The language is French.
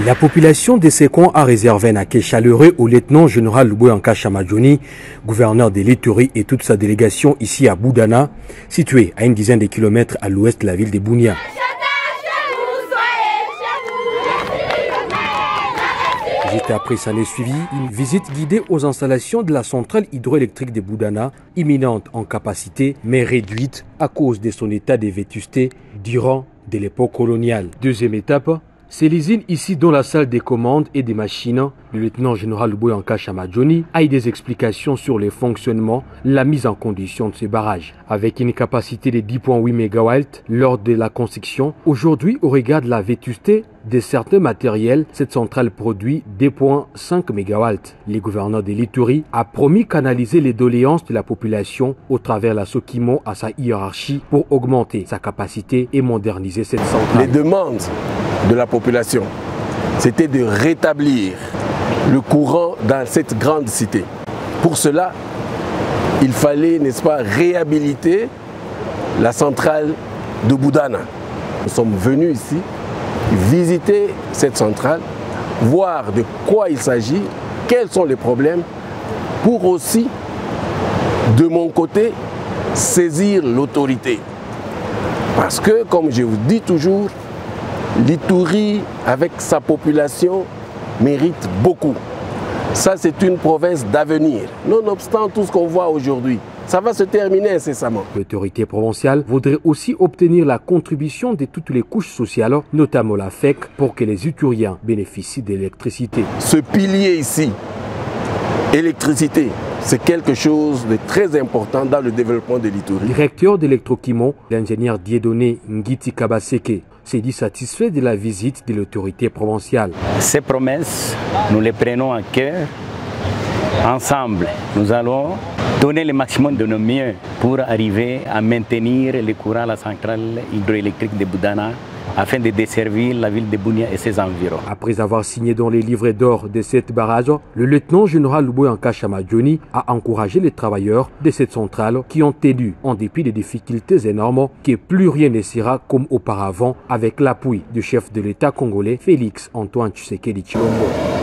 La population de Sekon a réservé un accueil chaleureux au lieutenant-général Louboyanka Chamadjoni, gouverneur de l'Ituri et toute sa délégation ici à Boudana, située à une dizaine de kilomètres à l'ouest de la ville de Bunia. Juste après, s'en est suivi une visite guidée aux installations de la centrale hydroélectrique de Boudana, imminente en capacité mais réduite à cause de son état de vétusté durant de l'époque coloniale. Deuxième étape, c'est l'usine ici dans la salle des commandes et des machines. Le lieutenant-général Louboyanka Chamadjoni a eu des explications sur le fonctionnement, la mise en condition de ces barrages. Avec une capacité de 10,8 MW lors de la construction, aujourd'hui au regard de la vétusté de certains matériels, cette centrale produit 2,5 MW. Le gouverneur de l'Ituri a promis canaliser les doléances de la population au travers la Sokimo à sa hiérarchie pour augmenter sa capacité et moderniser cette centrale. Les demandes de la population, c'était de rétablir le courant dans cette grande cité. Pour cela, il fallait, n'est-ce pas, réhabiliter la centrale de Boudana. Nous sommes venus ici visiter cette centrale, voir de quoi il s'agit, quels sont les problèmes, pour aussi, de mon côté, saisir l'autorité. Parce que, comme je vous dis toujours, l'Ituri, avec sa population, mérite beaucoup. Ça, c'est une province d'avenir. Nonobstant tout ce qu'on voit aujourd'hui, ça va se terminer incessamment. L'autorité provinciale voudrait aussi obtenir la contribution de toutes les couches sociales, notamment la FEC, pour que les Ituriens bénéficient de l'électricité. Ce pilier ici, électricité, c'est quelque chose de très important dans le développement de l'Ituri. Directeur d'Electrokimo, l'ingénieur Dieudonné Ngiti Kabaseke, s'est dit satisfait de la visite de l'autorité provinciale. Ces promesses, nous les prenons à cœur. Ensemble, nous allons donner le maximum de nos mieux pour arriver à maintenir le courant à la centrale hydroélectrique de Boudana afin de desservir la ville de Bunia et ses environs. Après avoir signé dans les livrets d'or de cette barrage, le lieutenant-général Louboyanka Chamadjoni a encouragé les travailleurs de cette centrale qui ont tenu, en dépit des difficultés énormes, que plus rien ne sera comme auparavant avec l'appui du chef de l'État congolais Félix Antoine Tshisekedi Tshilombo.